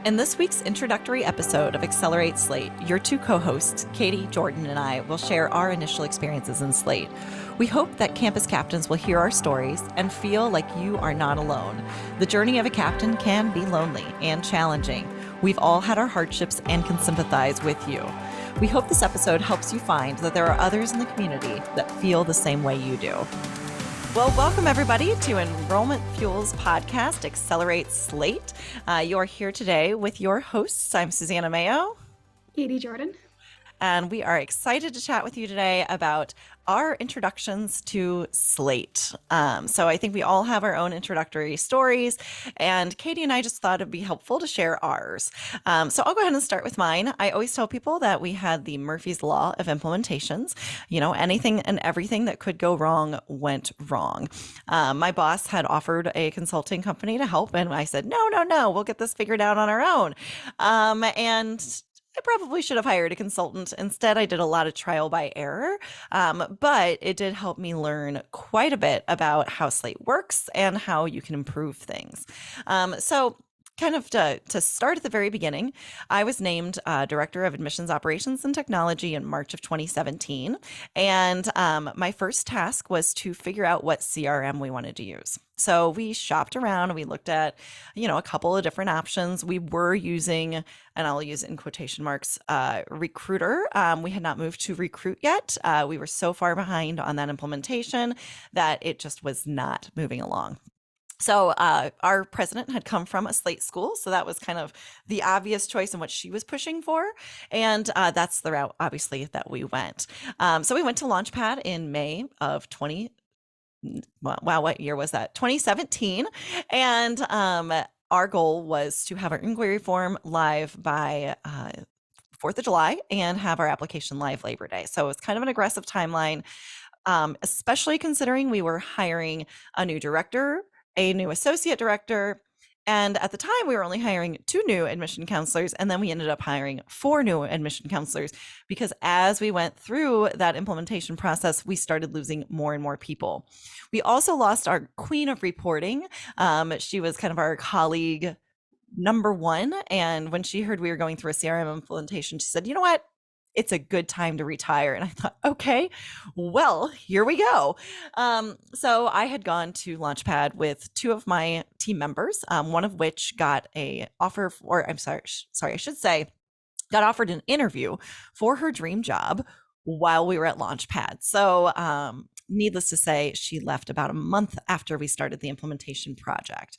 In this week's introductory episode of Accelerate Slate, your two co-hosts, Katie, Jordan, and I will share our initial experiences in Slate. We hope that campus captains will hear our stories and feel like you are not alone. The journey of a captain can be lonely and challenging. We've all had our hardships and can sympathize with you. We hope this episode helps you find that there are others in the community that feel the same way you do. Well, welcome everybody to enrollmentFUEL's podcast, Accelerate Slate. You're here today with your hosts. I'm Susanna Mayo. Katie, Jordan. And we are excited to chat with you today about our introductions to Slate. So I think we all have our own introductory stories, and Katie and I just thought it'd be helpful to share ours. So I'll go ahead and start with mine. I always tell people that we had the Murphy's Law of implementations. You know, anything and everything that could go wrong went wrong. My boss had offered a consulting company to help, and I said, no, we'll get this figured out on our own. And I probably should have hired a consultant. Instead, I did a lot of trial by error, but it did help me learn quite a bit about how Slate works and how you can improve things. So kind of to start at the very beginning, I was named Director of Admissions Operations and Technology in March of 2017. And my first task was to figure out what CRM we wanted to use. So we shopped around and we looked at, a couple of different options. We were using, and I'll use it in quotation marks, Recruiter. We had not moved to Recruit yet. We were so far behind on that implementation that it just was not moving along. So our president had come from a Slate school, so that was kind of the obvious choice and what she was pushing for. And that's the route, obviously, that we went. So we went to Launchpad in May of what year was that? 2017. And our goal was to have our inquiry form live by 4th of July and have our application live Labor Day. So it's kind of an aggressive timeline, especially considering we were hiring a new director, a new associate director, and at the time we were only hiring 2 new admission counselors, and then we ended up hiring 4 new admission counselors because as we went through that implementation process, we started losing more and more people. We also lost our queen of reporting. She was kind of our colleague number 1, and when she heard we were going through a CRM implementation, she said, "You know what? It's a good time to retire." And I thought, okay, well, here we go. So I had gone to Launchpad with 2 of my team members, one of which got a offer for, I should say, got offered an interview for her dream job while we were at Launchpad. So needless to say, she left about a month after we started the implementation project.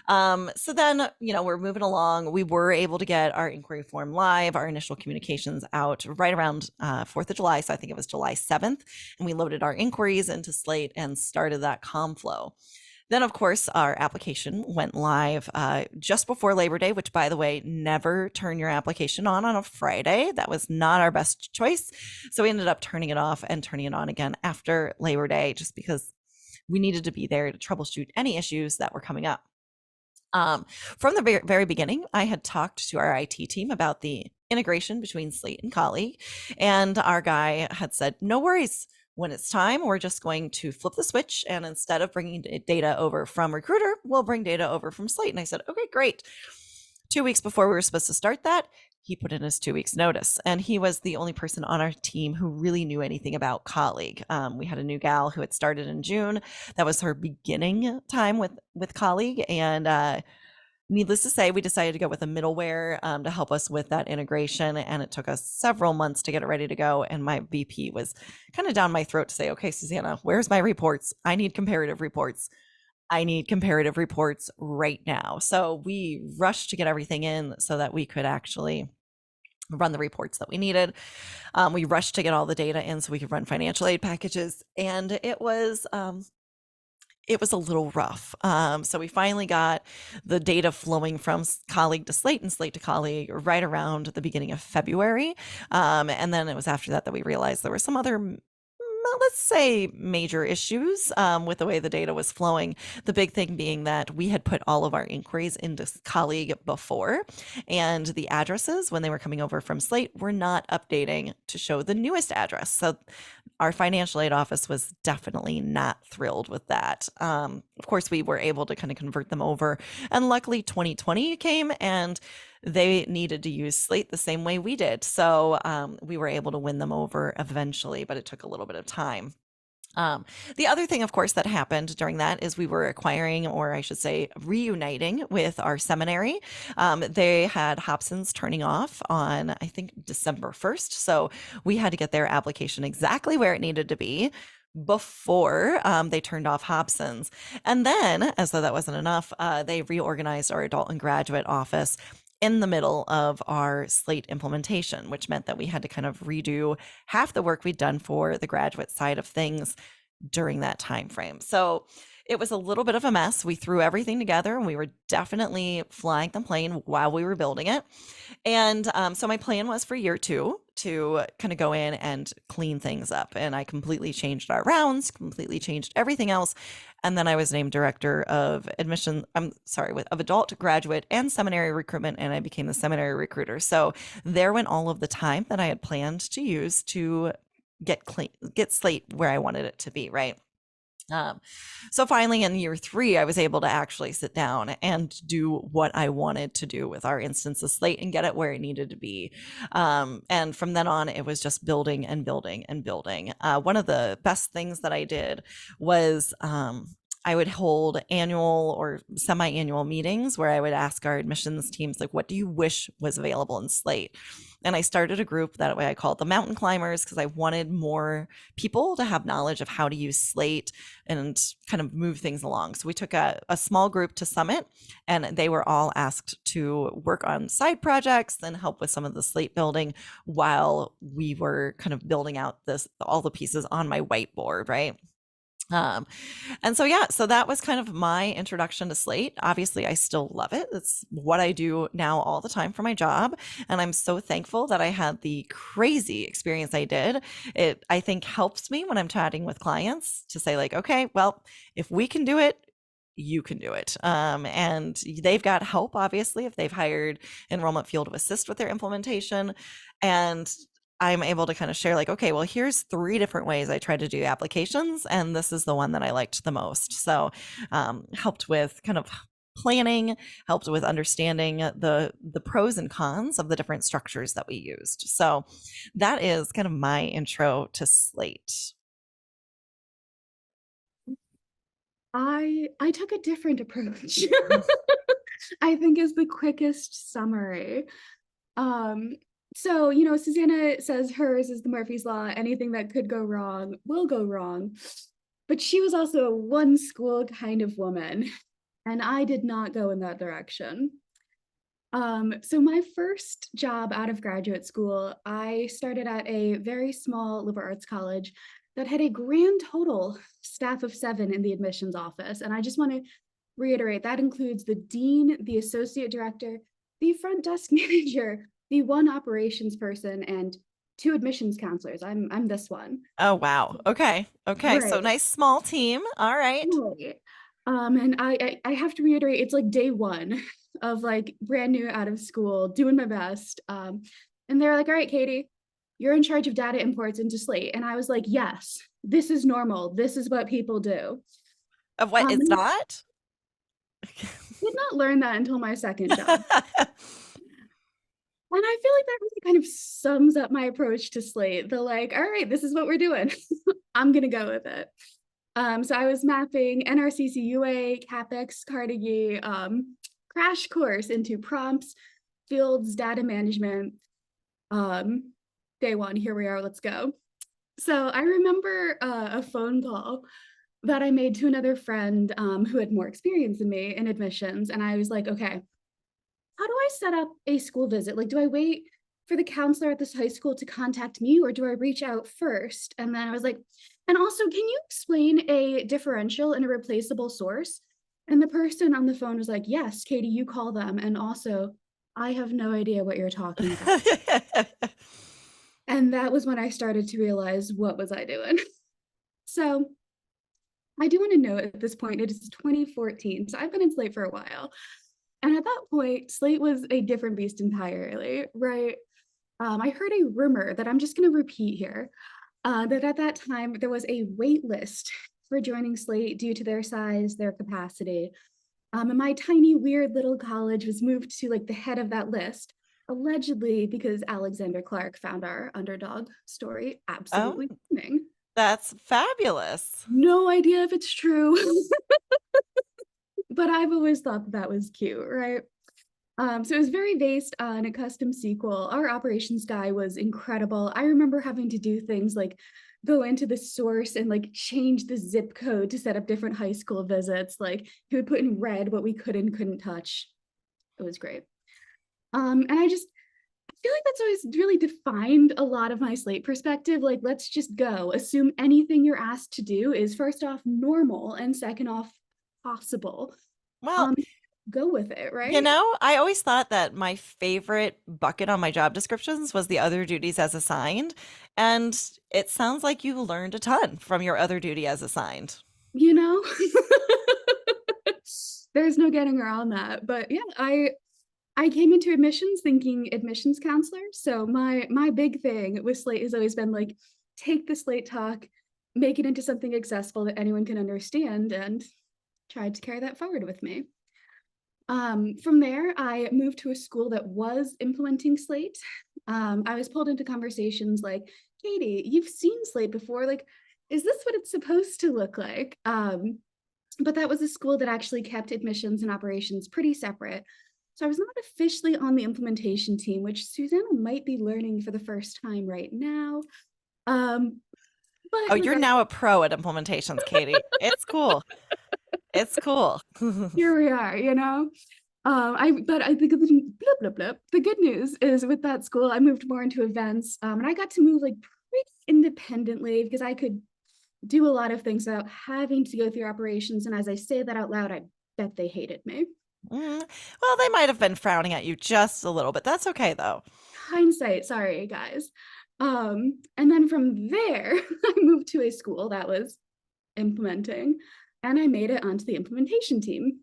So then, we're moving along. We were able to get our inquiry form live, our initial communications out right around 4th of July. So I think it was July 7th. And we loaded our inquiries into Slate and started that comm flow. Then, of course, our application went live just before Labor Day, which, by the way, never turn your application on a Friday. That was not our best choice. So we ended up turning it off and turning it on again after Labor Day, just because we needed to be there to troubleshoot any issues that were coming up. From the very beginning, I had talked to our IT team about the integration between Slate and Colleague, and our guy had said, "No worries. When it's time, we're just going to flip the switch, and instead of bringing data over from Recruiter, we'll bring data over from Slate." And I said, "Okay, great." 2 weeks before we were supposed to start that, he put in his 2 weeks notice, and he was the only person on our team who really knew anything about Colleague. We had a new gal who had started in June. That was her beginning time with Colleague, and needless to say, we decided to go with a middleware to help us with that integration, and it took us several months to get it ready to go. And my VP was kind of down my throat to say, "Okay, Susanna, where's my reports? I need comparative reports. I need comparative reports right now." So we rushed to get everything in so that we could actually run the reports that we needed. We rushed to get all the data in so we could run financial aid packages, and it was a little rough. So we finally got the data flowing from Colleague to Slate and Slate to Colleague right around the beginning of February. And then it was after that we realized there were some other, let's say, major issues with the way the data was flowing. The big thing being that we had put all of our inquiries into Colleague before, and the addresses, when they were coming over from Slate, were not updating to show the newest address. So our financial aid office was definitely not thrilled with that. Of course, we were able to kind of convert them over, and luckily 2020 came, and they needed to use Slate the same way we did. So we were able to win them over eventually, but it took a little bit of time. The other thing, of course, that happened during that is we were acquiring, or I should say, reuniting with our seminary. They had Hobson's turning off on, I think, December 1st. So we had to get their application exactly where it needed to be before they turned off Hobson's. And then, as though that wasn't enough, they reorganized our adult and graduate office in the middle of our Slate implementation, which meant that we had to kind of redo half the work we'd done for the graduate side of things during that time frame. So it was a little bit of a mess. We threw everything together and we were definitely flying the plane while we were building it. And so my plan was for year 2 to kind of go in and clean things up. And I completely changed our rounds, completely changed everything else. And then I was named director of admission, of adult, graduate, and seminary recruitment. And I became the seminary recruiter. So there went all of the time that I had planned to use to get Slate where I wanted it to be, right? So finally in year 3, I was able to actually sit down and do what I wanted to do with our instance of Slate and get it where it needed to be. And from then on, it was just building and building and building. One of the best things that I did was I would hold annual or semi-annual meetings where I would ask our admissions teams, like, what do you wish was available in Slate? And I started a group that way I call it the Mountain Climbers, because I wanted more people to have knowledge of how to use Slate and kind of move things along. So we took a small group to Summit, and they were all asked to work on side projects and help with some of the Slate building while we were kind of building out all the pieces on my whiteboard, right? And so, yeah, so that was kind of my introduction to Slate. Obviously, I still love it. It's what I do now all the time for my job. And I'm so thankful that I had the crazy experience I did. It, I think, helps me when I'm chatting with clients to say, like, okay, well, if we can do it, you can do it. And they've got help, obviously, if they've hired enrollmentFUEL to assist with their implementation. And I'm able to kind of share, like, okay, well, here's 3 different ways I tried to do applications, and this is the one that I liked the most. So helped with kind of planning, helped with understanding the pros and cons of the different structures that we used. So that is kind of my intro to Slate. I took a different approach. I think is the quickest summary. So, Susanna says hers is the Murphy's Law. Anything that could go wrong will go wrong. But she was also a one school kind of woman, and I did not go in that direction. So my first job out of graduate school, I started at a very small liberal arts college that had a grand total staff of 7 in the admissions office. And I just want to reiterate that includes the dean, the associate director, the front desk manager, the one operations person, and 2 admissions counselors. I'm this one. Oh, wow. Okay. Okay. So Right. nice small team. All right. Right. And I have to reiterate, it's like day 1 of like brand new out of school, doing my best. And they're like, all right, Katie, you're in charge of data imports into Slate. And I was like, yes, this is normal. This is what people do. Of what it's And not? did not learn that until my second job. And I feel like that really kind of sums up my approach to Slate. The like, all right, this is what we're doing. I'm gonna go with it. So I was mapping NRCC UA, CapEx, Carnegie, crash course into prompts, fields, data management. Day 1, here we are, let's go. So I remember a phone call that I made to another friend who had more experience than me in admissions. And I was like, okay, how do I set up a school visit? Like, do I wait for the counselor at this high school to contact me, or do I reach out first? And then I was like, and also, can you explain a differential and a replaceable source? And the person on the phone was like, yes, Katie, you call them. And also, I have no idea what you're talking about. And that was when I started to realize, what was I doing? So I do want to note at this point, it is 2014. So I've been in Slate for a while. And at that point, Slate was a different beast entirely, right? I heard a rumor that I'm just going to repeat here, that at that time there was a wait list for joining Slate due to their size, their capacity. And my tiny, weird little college was moved to like the head of that list, allegedly because Alexander Clark found our underdog story Oh, absolutely stunning. that's fabulous. No idea if it's true, but I've always thought that that was cute, right? So it was very based on a custom SQL. Our operations guy was incredible. I remember having to do things like go into the source and like change the zip code to set up different high school visits. Like he would put in red what we could and couldn't touch. It was great. And I feel like that's always really defined a lot of my Slate perspective. Like, let's just go. Assume anything you're asked to do is first off normal and second off possible. Well, Um, go with it, right? I always thought that my favorite bucket on my job descriptions was the other duties as assigned. And it sounds like you learned a ton from your other duty as assigned. You know? There's no getting around that. But yeah, I came into admissions thinking admissions counselor. So my big thing with Slate has always been like, take the Slate talk, make it into something accessible that anyone can understand, and tried to carry that forward with me. From there, I moved to a school that was implementing Slate. I was pulled into conversations like, Katie, you've seen Slate before. Like, is this what it's supposed to look like? But that was a school that actually kept admissions and operations pretty separate. So I was not officially on the implementation team, which Susanna might be learning for the first time right now. Um, Oh, but you're regardless, now a pro at implementations, Katie. It's cool. It's cool. here we are, you know? But I think blah, blah, blah. The good news is with that school, I moved more into events, and I got to move like pretty independently because I could do a lot of things without having to go through operations. And as I say that out loud, I bet they hated me. Mm, well, they might have been frowning at you just a little, but that's okay though. Hindsight, sorry guys. And then from there, I moved to a school that was implementing, and I made it onto the implementation team.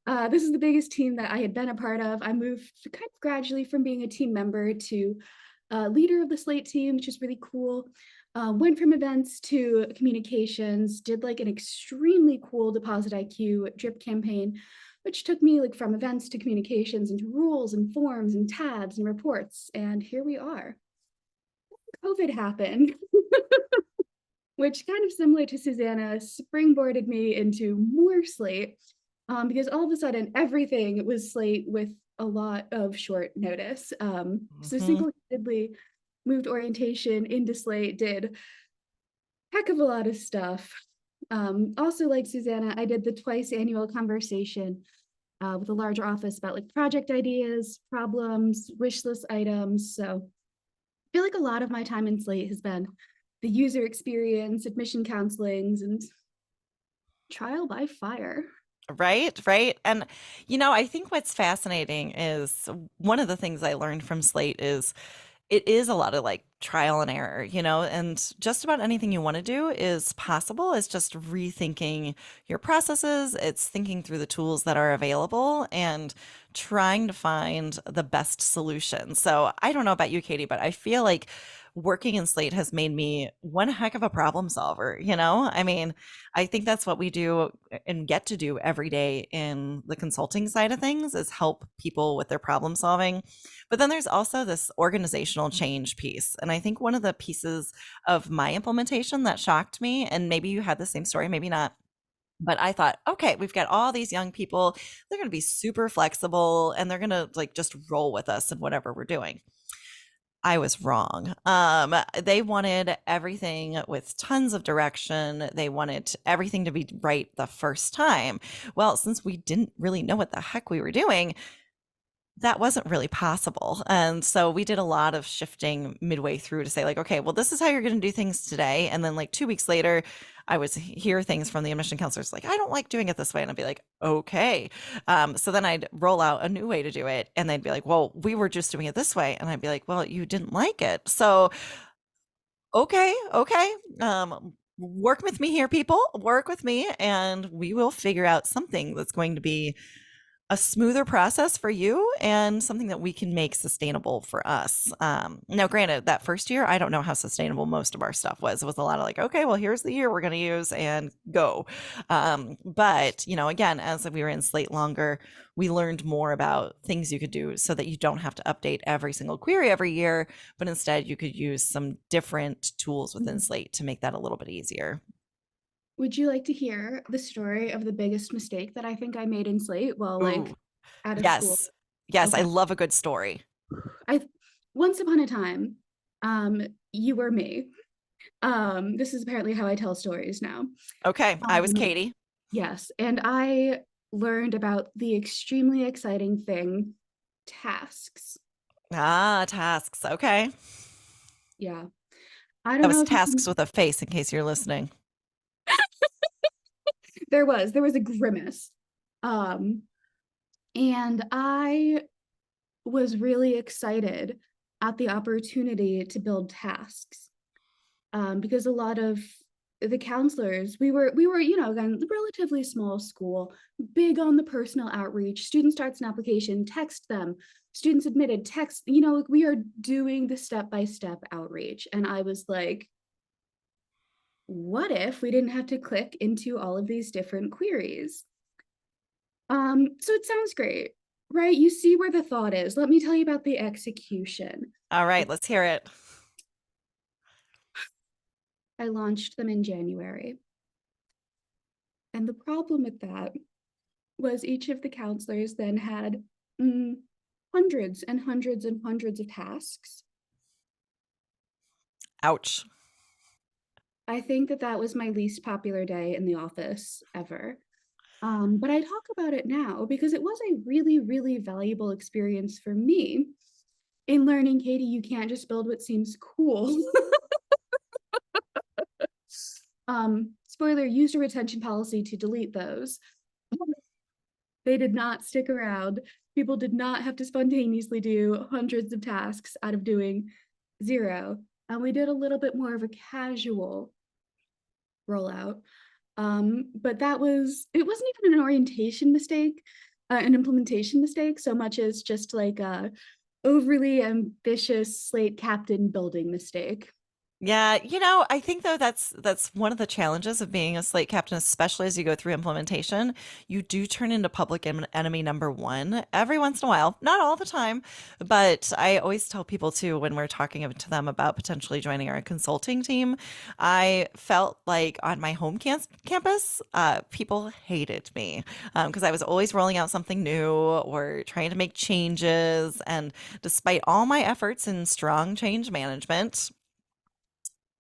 This is the biggest team that I had been a part of. I moved kind of gradually from being a team member to leader of the Slate team, which is really cool. Went from events to communications, did like an extremely cool deposit IQ drip campaign, which took me like from events to communications into rules and forms and tabs and reports. And here we are. COVID happened, which kind of similar to Susanna, springboarded me into more Slate, because all of a sudden everything was Slate with a lot of short notice. So Hmm. single-handedly moved orientation into Slate, did heck of a lot of stuff. Also, like Susanna, I did the twice annual conversation with a larger office about like project ideas, problems, wish list items. So I feel like a lot of my time in Slate has been the user experience, admission counselings, and trial by fire. Right, right. And I think what's fascinating is one of the things I learned from Slate is it is a lot of like trial and error, and just about anything you want to do is possible. It's just rethinking your processes, it's thinking through the tools that are available and trying to find the best solution. So I don't know about you, Katie, but I feel like working in Slate has made me one heck of a problem solver, I mean, I think that's what we do and get to do every day in the consulting side of things is help people with their problem solving. But then there's also this organizational change piece. And I think one of the pieces of my implementation that shocked me, and maybe you had the same story, maybe not, but I thought, okay, we've got all these young people. They're going to be super flexible and they're going to like just roll with us in whatever we're doing. I was wrong. They wanted everything with tons of direction. They wanted everything to be right the first time. Well, since we didn't really know what the heck we were doing, that wasn't really possible. And so we did a lot of shifting midway through to say, like, okay, well, this is how you're going to do things today. And then, like, 2 weeks later, I would hear things from the admission counselors like, I don't like doing it this way. And I'd be like, okay. So then I'd roll out a new way to do it. And they'd be like, well, we were just doing it this way. And I'd be like, well, you didn't like it. So, okay, okay. Work with me here, people. Work with me, and we will figure out something that's going to be a smoother process for you and something that we can make sustainable for us. Now, granted, that first year, I don't know how sustainable most of our stuff was. It was a lot of like, okay, well, here's the year we're going to use and go. But, again, as we were in Slate longer, we learned more about things you could do so that you don't have to update every single query every year, but instead you could use some different tools within Slate to make that a little bit easier. Would you like to hear the story of the biggest mistake that I think I made in Slate while Ooh, out of school? yes. Yes, I Okay. love a good story. I Once upon a time, you were me. This is apparently how I tell stories now. Okay, I was Um, Katie. yes, and I learned about the extremely exciting thing, tasks. Ah, tasks. Okay. Yeah. I don't That know was if you tasks can, with a face in case you're listening. there was a grimace. Um, and I was really excited at the opportunity to build tasks. Because a lot of the counselors, we were, again, relatively small school, big on the personal outreach. Student starts an application, text them. Students admitted, text, we are doing the step-by-step outreach. And I was like, what if we didn't have to click into all of these different queries? So it sounds great, right? You see where the thought is. Let me tell you about the execution. All right, let's hear it. I launched them in January. And the problem with that was each of the counselors then had hundreds and hundreds and hundreds of tasks. Ouch. I think that that was my least popular day in the office ever. But I talk about it now because it was a really, really valuable experience for me in learning, Katie, you can't just build what seems cool. Spoiler, used a retention policy to delete those. They did not stick around. People did not have to spontaneously do hundreds of tasks out of doing zero. And we did a little bit more of a casual rollout. But it wasn't even an orientation mistake, an implementation mistake, so much as just like a overly ambitious Slate captain building mistake. Yeah, I think though that's one of the challenges of being a slate captain, especially as you go through implementation. You do turn into public enemy number one every once in a while, not all the time, but I always tell people too when we're talking to them about potentially joining our consulting team. I felt like on my home campus, people hated me because I was always rolling out something new or trying to make changes, and despite all my efforts in strong change management,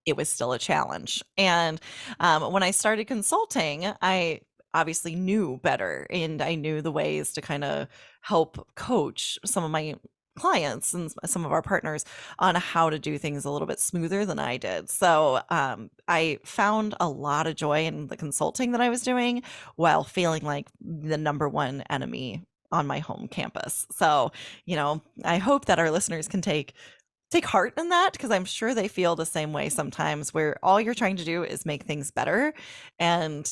it was still a challenge. And when I started consulting, I obviously knew better and I knew the ways to kind of help coach some of my clients and some of our partners on how to do things a little bit smoother than I did. So I found a lot of joy in the consulting that I was doing while feeling like the number one enemy on my home campus. So, I hope that our listeners can take heart in that because I'm sure they feel the same way sometimes where all you're trying to do is make things better. And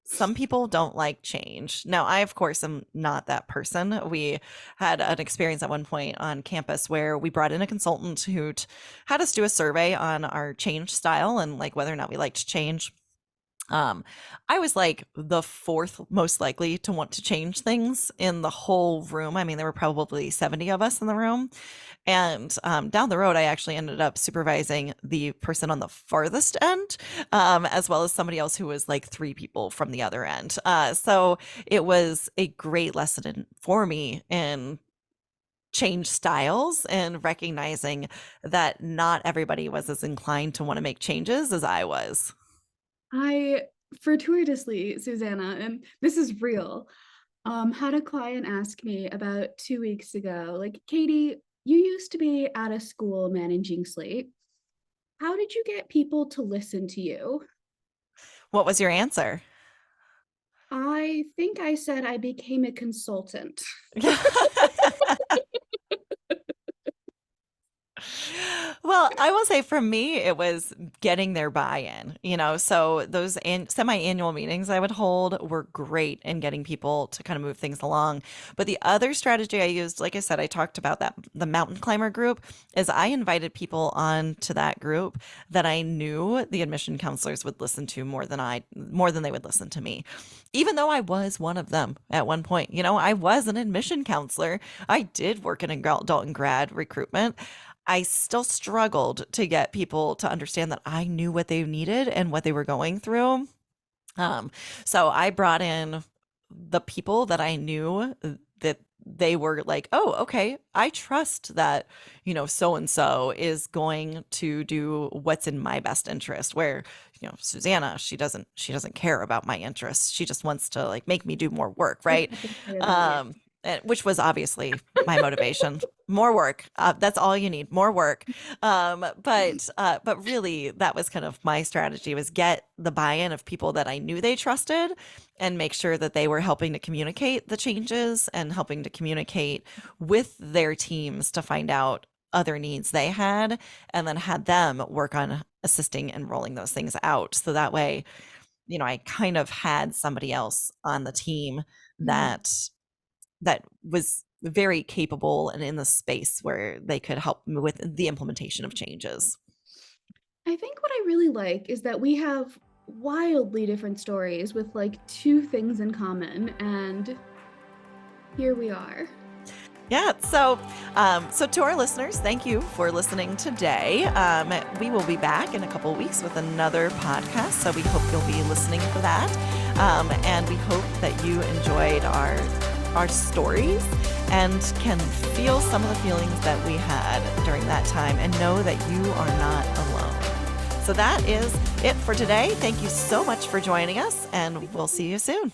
some people don't like change. Now, I, of course, am not that person. We had an experience at one point on campus where we brought in a consultant who had us do a survey on our change style and like whether or not we liked change. Um, I was like the fourth most likely to want to change things in the whole room. I mean, there were probably 70 of us in the room. And down the road, I actually ended up supervising the person on the farthest end, as well as somebody else who was like three people from the other end. So it was a great lesson for me in change styles and recognizing that not everybody was as inclined to want to make changes as I was. I fortuitously, Susanna, and this is real, had a client ask me about 2 weeks ago, like, Katie, you used to be at a school managing Slate. How did you get people to listen to you? What was your answer? I think I said I became a consultant. Well, I will say for me, it was getting their buy-in, so those semi-annual meetings I would hold were great in getting people to kind of move things along. But the other strategy I used, like I said, I talked about that, the mountain climber group, is I invited people on to that group that I knew the admission counselors would listen to more than they would listen to me. Even though I was one of them at one point, I was an admission counselor. I did work in adult and grad recruitment. I still struggled to get people to understand that I knew what they needed and what they were going through. Um, so I brought in the people that I knew that they were like, oh, okay, I trust that, so and so is going to do what's in my best interest. Where, Susanna, she doesn't care about my interests. She just wants to like make me do more work, right? Yeah. Which was obviously my motivation. More work. That's all you need. More work. But really, that was kind of my strategy: was get the buy-in of people that I knew they trusted, and make sure that they were helping to communicate the changes and helping to communicate with their teams to find out other needs they had, and then had them work on assisting and rolling those things out. So that way, I kind of had somebody else on the team Mhm. that was very capable and in the space where they could help me with the implementation of changes. I think what I really like is that we have wildly different stories with like two things in common, and here we are. Yeah. So to our listeners, thank you for listening today. We will be back in a couple of weeks with another podcast. So we hope you'll be listening for that. And we hope that you enjoyed our stories and can feel some of the feelings that we had during that time, and know that you are not alone. So that is it for today. Thank you so much for joining us, and we'll see you soon.